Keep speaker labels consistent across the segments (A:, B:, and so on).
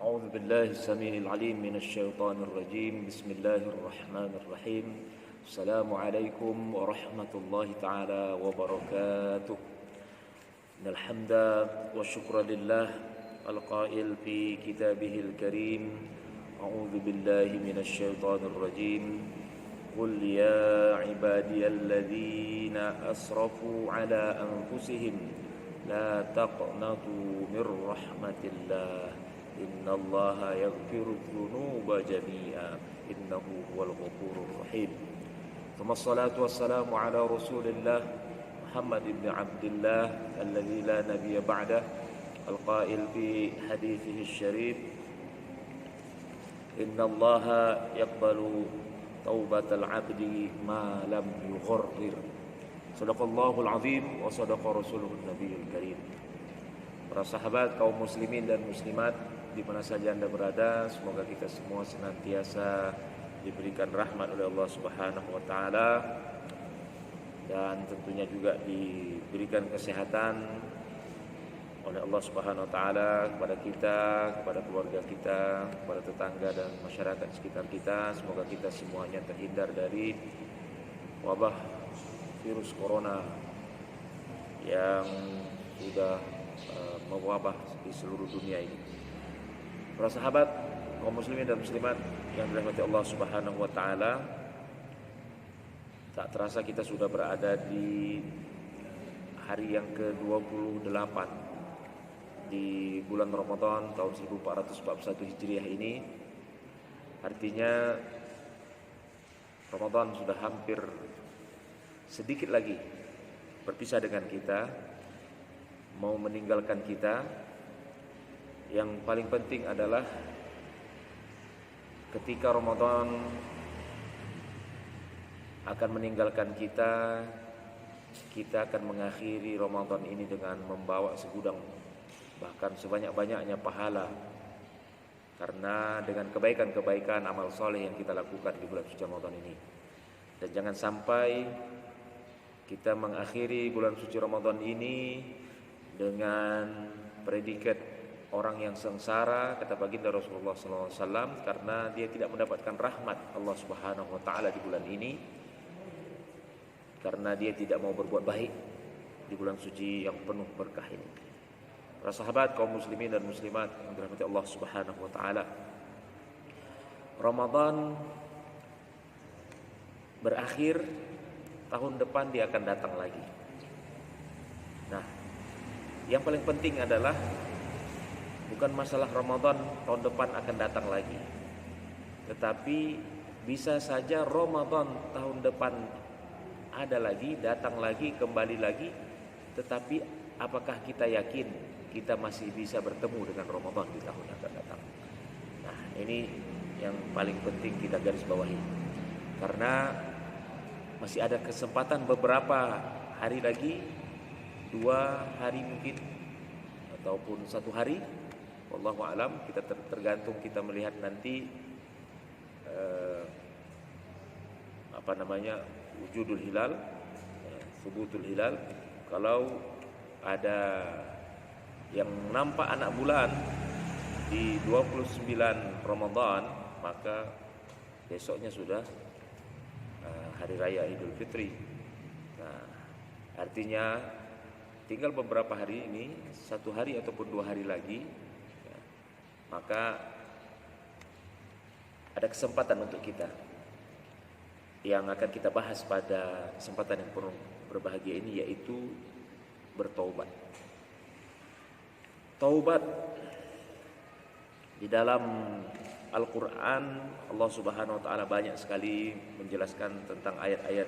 A: أعوذ بالله السميع العليم من الشيطان الرجيم. بسم الله الرحمن الرحيم. السلام عليكم ورحمة الله تعالى وبركاته. إن الحمد والشكر لله القائل في كتابه الكريم: أعوذ بالله من الشيطان الرجيم. قل يا عبادي الذين أسرفوا على أنفسهم لا تقنطوا من رحمة الله إن الله يغفر الذنوب جميعا إنه هو الغفور الرحيم. ثم الصلاة والسلام على رسول الله محمد بن عبد الله الذي لا نبي بعده، القائل في حديثه الشريف: إن الله يقبل توبة العبد ما لم يغرر. صدق الله العظيم وصدق رسوله النبي الكريم. Para sahabat, kaum muslimin dan muslimat di mana saja Anda berada, semoga kita semua senantiasa diberikan rahmat oleh Allah Subhanahu wa taala dan tentunya juga diberikan kesehatan oleh Allah Subhanahu wa taala kepada kita, kepada keluarga kita, kepada tetangga dan masyarakat sekitar kita. Semoga kita semuanya terhindar dari wabah virus corona yang sudah mewabah di seluruh dunia ini. Para sahabat, kaum muslimin dan muslimat yang dirahmati Allah Subhanahu wa taala, tak terasa kita sudah berada di hari yang ke-28 di bulan Ramadan tahun 1441 Hijriah ini. Artinya Ramadan sudah hampir sedikit lagi berpisah dengan kita, mau meninggalkan kita. Yang paling penting adalah ketika Ramadan akan meninggalkan kita, kita akan mengakhiri Ramadan ini dengan membawa segudang, bahkan sebanyak-banyaknya pahala, karena dengan kebaikan-kebaikan amal soleh yang kita lakukan di bulan suci Ramadan ini. Dan jangan sampai kita mengakhiri bulan suci Ramadan ini dengan predikat orang yang sengsara, kata baginda Rasulullah SAW, karena dia tidak mendapatkan rahmat Allah Subhanahu wa taala di bulan ini, karena dia tidak mau berbuat baik di bulan suci yang penuh berkah ini. Para sahabat, kaum muslimin dan muslimat yang dirahmati Allah Subhanahu wa taala, Ramadan berakhir, tahun depan dia akan datang lagi. Nah, yang paling penting adalah bukan masalah Ramadan tahun depan akan datang lagi, tetapi bisa saja Ramadan tahun depan ada lagi, datang lagi, kembali lagi, tetapi apakah kita yakin kita masih bisa bertemu dengan Ramadan di tahun yang akan datang? Nah, ini yang paling penting kita garis bawahi, karena masih ada kesempatan beberapa hari lagi, 2 hari mungkin, ataupun 1 hari. Wallahu a'lam, kita tergantung kita melihat nanti wujudul hilal, subutul hilal. Kalau ada yang nampak anak bulan di 29 Ramadan, maka besoknya sudah hari raya Idul Fitri. Nah, artinya tinggal beberapa hari ini, 1 hari ataupun 2 hari lagi, maka ada kesempatan untuk kita yang akan kita bahas pada kesempatan yang penuh berbahagia ini, yaitu bertaubat. Taubat di dalam Al-Quran, Allah Subhanahu wa taala banyak sekali menjelaskan tentang ayat-ayat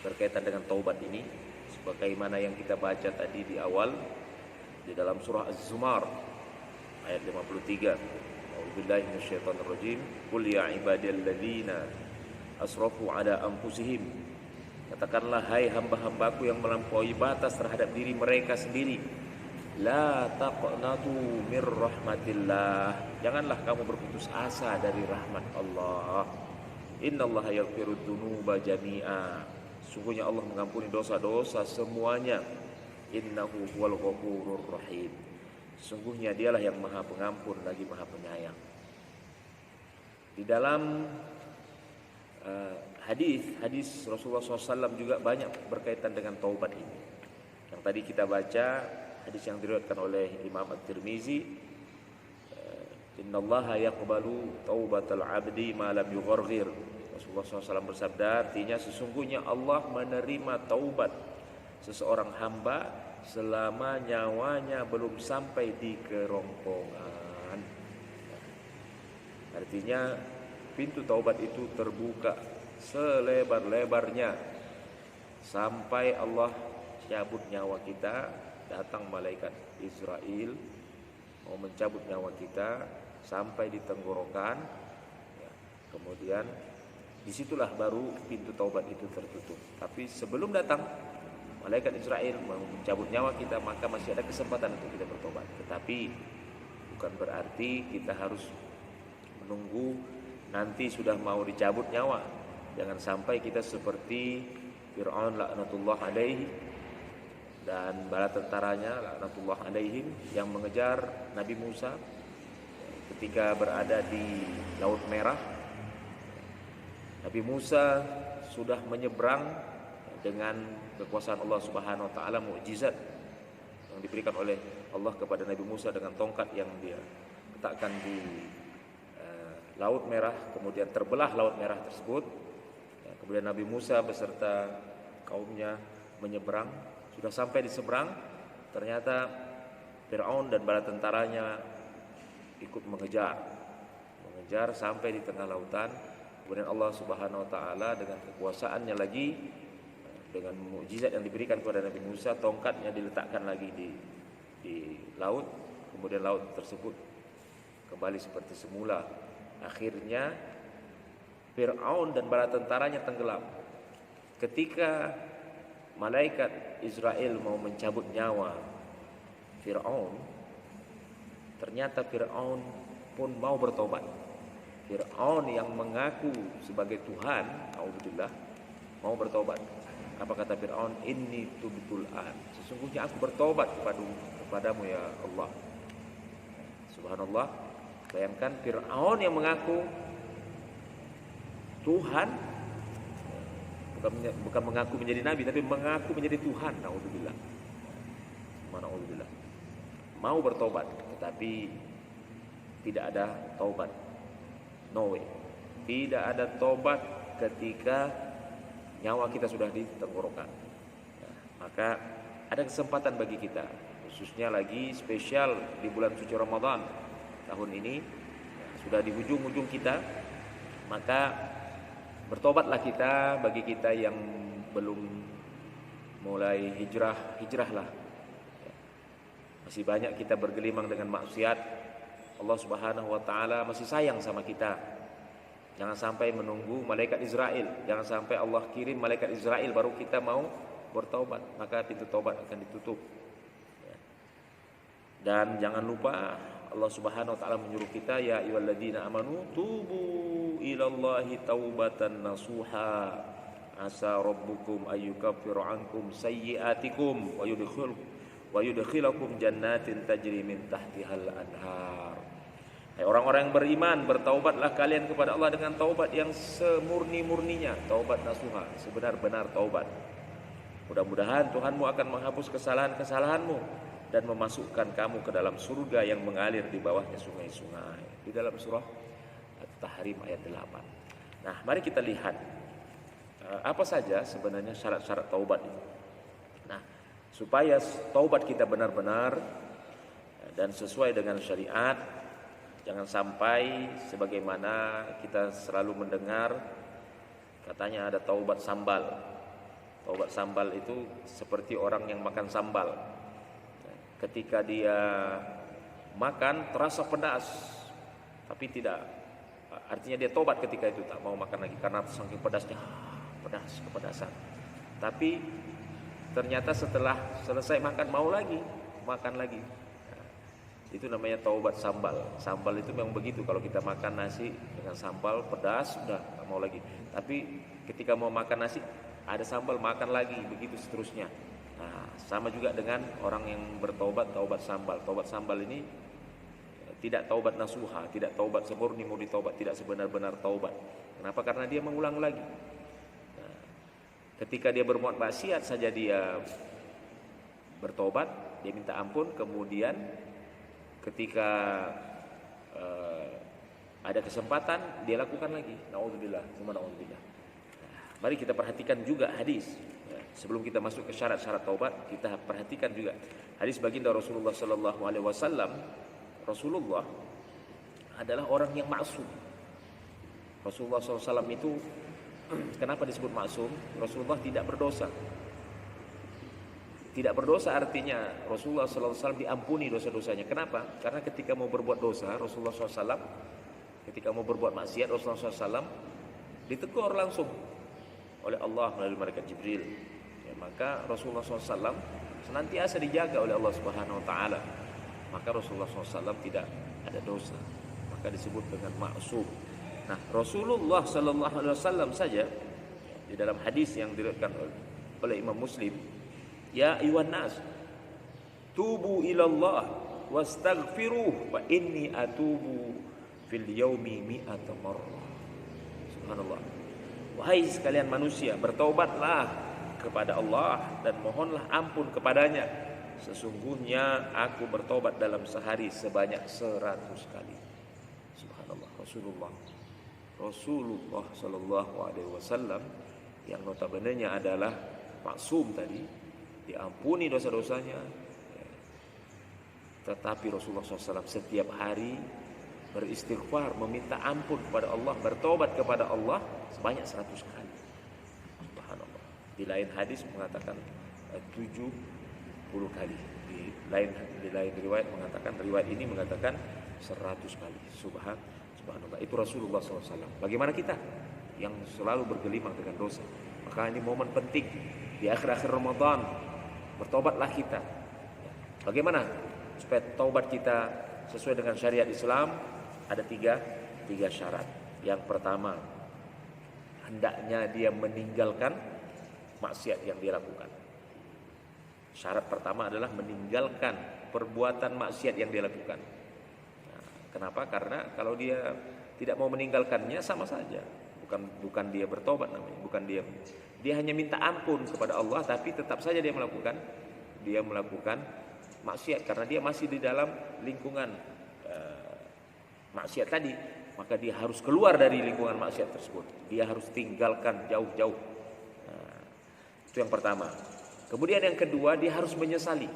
A: berkaitan dengan taubat ini, sebagaimana yang kita baca tadi di awal di dalam surah Az-Zumar ayat 53. A'udzubillahi minasyaitonir rajim. Qul ya ibadiyalladzina asrafu ala anfusihim. Katakanlah, hai hamba-hambaku yang melampaui batas terhadap diri mereka sendiri, la taqnatu mir rahmatillah. Janganlah kamu berputus asa dari rahmat Allah. Innallaha yaghfirud dzunuba jami'a. Sungguhnya Allah mengampuni dosa-dosa semuanya. Innahu huwal ghafurur rahim. Sesungguhnya dialah yang maha pengampun lagi maha penyayang. Di dalam hadis Rasulullah SAW juga banyak berkaitan dengan taubat ini. Yang tadi kita baca hadis yang diriwayatkan oleh Imam At-Tirmizi, innallaha yaqbalu taubatal abdi ma lam yugharghir. Rasulullah SAW bersabda, artinya sesungguhnya Allah menerima taubat seseorang hamba selama nyawanya belum sampai di kerongkongan. Artinya pintu taubat itu terbuka selebar-lebarnya sampai Allah cabut nyawa kita. Datang malaikat Israel mau mencabut nyawa kita sampai di tenggorokan, ya, kemudian disitulah baru pintu taubat itu tertutup. Tapi sebelum datang malaikat Israel mau mencabut nyawa kita, maka masih ada kesempatan untuk kita bertobat. Tetapi bukan berarti kita harus menunggu nanti sudah mau dicabut nyawa. Jangan sampai kita seperti Fir'aun laknatullah alaihi dan bala tentaranya laknatullah alaihim yang mengejar Nabi Musa ketika berada di Laut Merah. Nabi Musa sudah menyeberang dengan kekuasaan Allah Subhanahu wa taala, mukjizat yang diberikan oleh Allah kepada Nabi Musa dengan tongkat yang dia letakkan di Laut Merah, kemudian terbelah Laut Merah tersebut. Kemudian Nabi Musa beserta kaumnya menyeberang. Sudah sampai di seberang, ternyata Fir'aun dan bala tentaranya ikut mengejar sampai di tengah lautan. Kemudian Allah Subhanahu wa taala dengan kekuasaannya lagi, dengan mukjizat yang diberikan kepada Nabi Musa, tongkatnya diletakkan lagi di laut. Kemudian laut tersebut kembali seperti semula. Akhirnya Fir'aun dan bala tentaranya tenggelam. Ketika malaikat Israel mau mencabut nyawa Fir'aun, ternyata Fir'aun pun mau bertobat. Fir'aun yang mengaku sebagai Tuhan, auzubillah, mau bertobat. Apa kata Fir'aun? Inni tubtul an. Sesungguhnya aku bertobat kepadamu ya Allah. Subhanallah. Bayangkan Fir'aun yang mengaku Tuhan, bukan mengaku menjadi nabi, tapi mengaku menjadi Tuhan. Naudzubillah. Naudzubillah. Mau bertobat, tetapi tidak ada taubat. No way. Tidak ada taubat ketika nyawa kita sudah di tenggorokan. Maka ada kesempatan bagi kita, khususnya lagi spesial di bulan suci Ramadan tahun ini, sudah di ujung-ujung kita. Maka bertobatlah kita. Bagi kita yang belum mulai hijrahlah. Masih banyak kita bergelimang dengan maksiat. Allah Subhanahu wa taala masih sayang sama kita. Jangan sampai menunggu malaikat Israel. Jangan sampai Allah kirim malaikat Israel baru kita mau bertaubat, maka pintu taubat akan ditutup. Dan jangan lupa Allah Subhanahu wa taala menyuruh kita, ya ayyuhalladzina amanu tubu ilallahi taubatan nasuha asa rabbukum ayyukaffiru ankum sayyi'atikum wa yudkhilakum jannatin tajri min tahtihal anhar. Hai orang-orang yang beriman, bertaubatlah kalian kepada Allah dengan taubat yang semurni-murninya, taubat nasuha, sebenar-benar taubat. Mudah-mudahan Tuhanmu akan menghapus kesalahan-kesalahanmu dan memasukkan kamu ke dalam surga yang mengalir di bawahnya sungai-sungai. Di dalam surah At-Tahrim ayat 8. Nah, mari kita lihat apa saja sebenarnya syarat-syarat taubat itu. Nah, supaya taubat kita benar-benar dan sesuai dengan syariat, jangan sampai sebagaimana kita selalu mendengar katanya ada taubat sambal. Taubat sambal itu seperti orang yang makan sambal. Ketika dia makan terasa pedas, tapi tidak, artinya dia tobat ketika itu, tak mau makan lagi karena saking pedasnya, kepedasan. Tapi ternyata setelah selesai makan mau lagi, makan lagi. Itu namanya taubat sambal. Sambal itu memang begitu, kalau kita makan nasi dengan sambal pedas sudah tak mau lagi. Tapi ketika mau makan nasi ada sambal, makan lagi, begitu seterusnya. Nah, sama juga dengan orang yang bertaubat taubat sambal. Taubat sambal ini tidak taubat nasuha, tidak taubat semurni-murni taubat, tidak sebenar-benar taubat. Kenapa? Karena dia mengulang lagi. Nah, ketika dia berbuat maksiat saja dia bertobat, dia minta ampun, kemudian ketika ada kesempatan dia lakukan lagi. Nauzubillah, naudzubillah. Mari kita perhatikan juga hadis. Sebelum kita masuk ke syarat-syarat taubat, kita perhatikan juga hadis baginda Rasulullah sallallahu alaihi wasallam. Rasulullah adalah orang yang maksum. Rasulullah SAW itu kenapa disebut maksum? Rasulullah tidak berdosa. Tidak berdosa artinya Rasulullah SAW diampuni dosa-dosanya. Kenapa? Karena ketika mau berbuat dosa, Rasulullah SAW ketika mau berbuat maksiat, Rasulullah SAW ditegur langsung oleh Allah melalui malaikat Jibril. Ya, maka Rasulullah SAW senantiasa dijaga oleh Allah Subhanahu Wa Taala. Maka Rasulullah SAW tidak ada dosa, maka disebut dengan maksum. Nah, Rasulullah SAW saja di dalam hadis yang diriwayatkan oleh Imam Muslim, ya ayyuhan nas tubu ilallah wastaghfiruh fa inni atubu fil yaumi mi'ata marrah. Subhanallah. Wahai sekalian manusia, bertaubatlah kepada Allah dan mohonlah ampun kepadanya. Sesungguhnya aku bertobat dalam sehari sebanyak 100 kali. Subhanallah. Rasulullah sallallahu alaihi wasallam yang notabene-nya adalah maksum tadi, diampuni dosa-dosanya. Tetapi Rasulullah SAW setiap hari beristighfar, meminta ampun kepada Allah, bertobat kepada Allah sebanyak 100 kali. Subhanallah. Di lain hadis mengatakan 70 kali. Di lain riwayat mengatakan, riwayat ini mengatakan 100 kali. Subhanallah. Itu Rasulullah SAW. Bagaimana kita yang selalu bergelimang dengan dosa? Maka ini momen penting di akhir-akhir Ramadan. Bertobatlah kita. Bagaimana supaya taubat kita sesuai dengan syariat Islam? Ada tiga syarat. Yang pertama, hendaknya dia meninggalkan maksiat yang dia lakukan. Syarat pertama adalah meninggalkan perbuatan maksiat yang dia lakukan. Nah, kenapa? Karena kalau dia tidak mau meninggalkannya sama saja. Bukan dia bertobat namanya. Bukan dia hanya minta ampun kepada Allah, tapi tetap saja dia melakukan maksiat karena dia masih di dalam lingkungan maksiat tadi. Maka dia harus keluar dari lingkungan maksiat tersebut. Dia harus tinggalkan jauh-jauh. Nah, itu yang pertama. Kemudian yang kedua, dia harus menyesali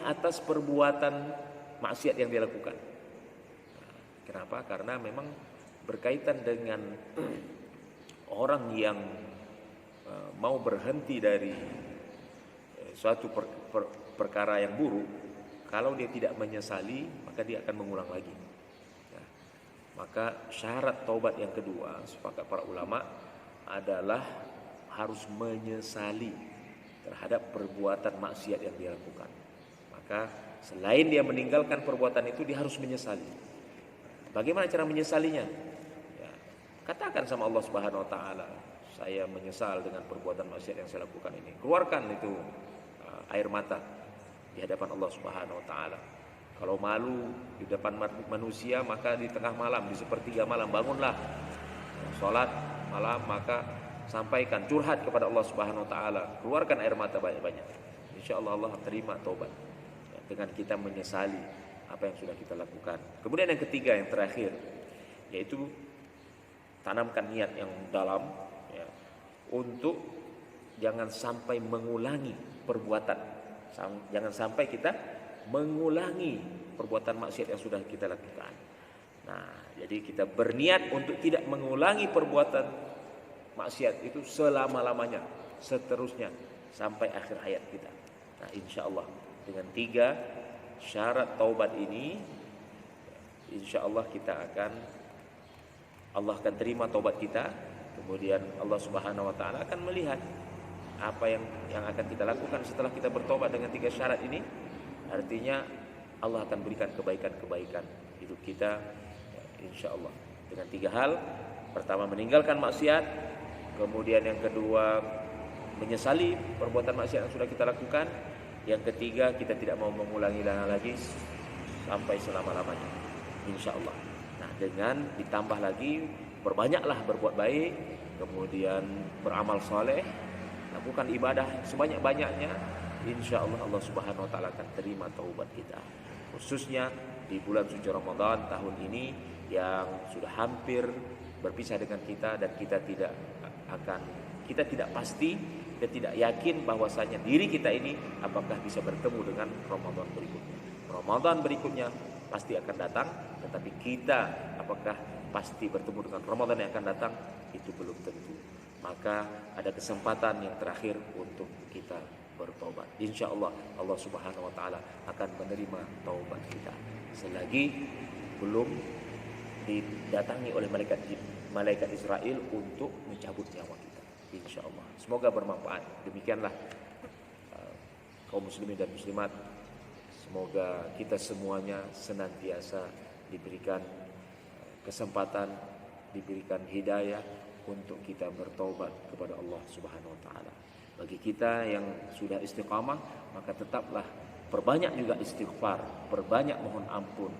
A: atas perbuatan maksiat yang dia lakukan. Kenapa? Karena memang berkaitan dengan orang yang mau berhenti dari suatu perkara yang buruk. Kalau dia tidak menyesali, maka dia akan mengulang lagi. Maka syarat taubat yang kedua, sepakat para ulama, adalah harus menyesali terhadap perbuatan maksiat yang dia lakukan. Maka selain dia meninggalkan perbuatan itu, dia harus menyesali. Bagaimana cara menyesalinya? Ya, katakan sama Allah Subhanahu Wa Taala, saya menyesal dengan perbuatan maksiat yang saya lakukan ini. Keluarkan itu air mata di hadapan Allah Subhanahu Wa Taala. Kalau malu di depan manusia, maka di tengah malam, di sepertiga malam bangunlah, sholat malam, maka sampaikan, curhat kepada Allah Subhanahu Wa Taala, keluarkan air mata banyak-banyak. Insyaallah Allah terima taubat dengan kita menyesali apa yang sudah kita lakukan. Kemudian yang ketiga, yang terakhir, yaitu tanamkan niat yang dalam, ya, untuk jangan sampai mengulangi perbuatan. Jangan sampai kita mengulangi perbuatan maksiat yang sudah kita lakukan. Nah, jadi kita berniat untuk tidak mengulangi perbuatan maksiat itu selama-lamanya, seterusnya sampai akhir hayat kita. Nah, insya Allah dengan 3 syarat taubat ini, insya Allah Allah akan terima taubat kita. Kemudian Allah Subhanahu Wa Taala akan melihat apa yang akan kita lakukan setelah kita bertobat dengan 3 syarat ini. Artinya Allah akan berikan kebaikan-kebaikan hidup kita, insya Allah dengan 3 hal. Pertama, meninggalkan maksiat. Kemudian yang kedua, menyesali perbuatan maksiat yang sudah kita lakukan. Yang ketiga, kita tidak mau mengulangi lagi sampai selama-lamanya, insya-Allah. Nah, dengan ditambah lagi berbanyaklah berbuat baik, kemudian beramal soleh, lakukan ibadah sebanyak-banyaknya, insya-Allah Allah Subhanahu wa taala akan terima taubat kita. Khususnya di bulan suci Ramadan tahun ini yang sudah hampir berpisah dengan kita, dan kita tidak pasti, kita tidak yakin bahwasanya diri kita ini apakah bisa bertemu dengan Ramadan berikutnya. Ramadan berikutnya pasti akan datang, tetapi kita apakah pasti bertemu dengan Ramadan yang akan datang, itu belum tentu. Maka ada kesempatan yang terakhir untuk kita bertobat. Insya Allah Allah Subhanahu wa taala akan menerima taubat kita selagi belum didatangi oleh malaikat Israel untuk mencabut nyawa kita. Insya Allah. Semoga bermanfaat. Demikianlah kaum muslimin dan muslimat. Semoga kita semuanya senantiasa diberikan kesempatan, diberikan hidayah untuk kita bertaubat kepada Allah Subhanahu wa taala. Bagi kita yang sudah istiqamah, maka tetaplah perbanyak juga istighfar, perbanyak mohon ampun.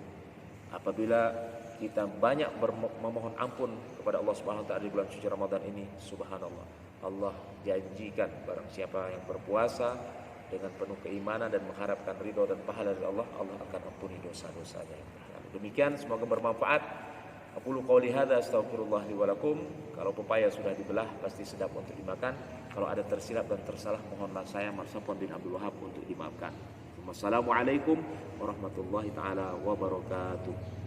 A: Apabila kita banyak memohon ampun kepada Allah Subhanahu wa taala di bulan suci Ramadan ini, subhanallah, Allah janjikan barang siapa yang berpuasa dengan penuh keimanan dan mengharapkan ridho dan pahala dari Allah, Allah akan ampuni dosa-dosanya yang lalu. Demikian, semoga bermanfaat. Aqulu qouli hadza astaghfirullah li wa lakum. Kalau pepaya sudah dibelah pasti sedap untuk dimakan. Kalau ada tersilap dan tersalah, mohonlah saya Marsapon bin Abdul Wahab untuk dimaafkan. Wassalamualaikum warahmatullahi taala wabarakatuh.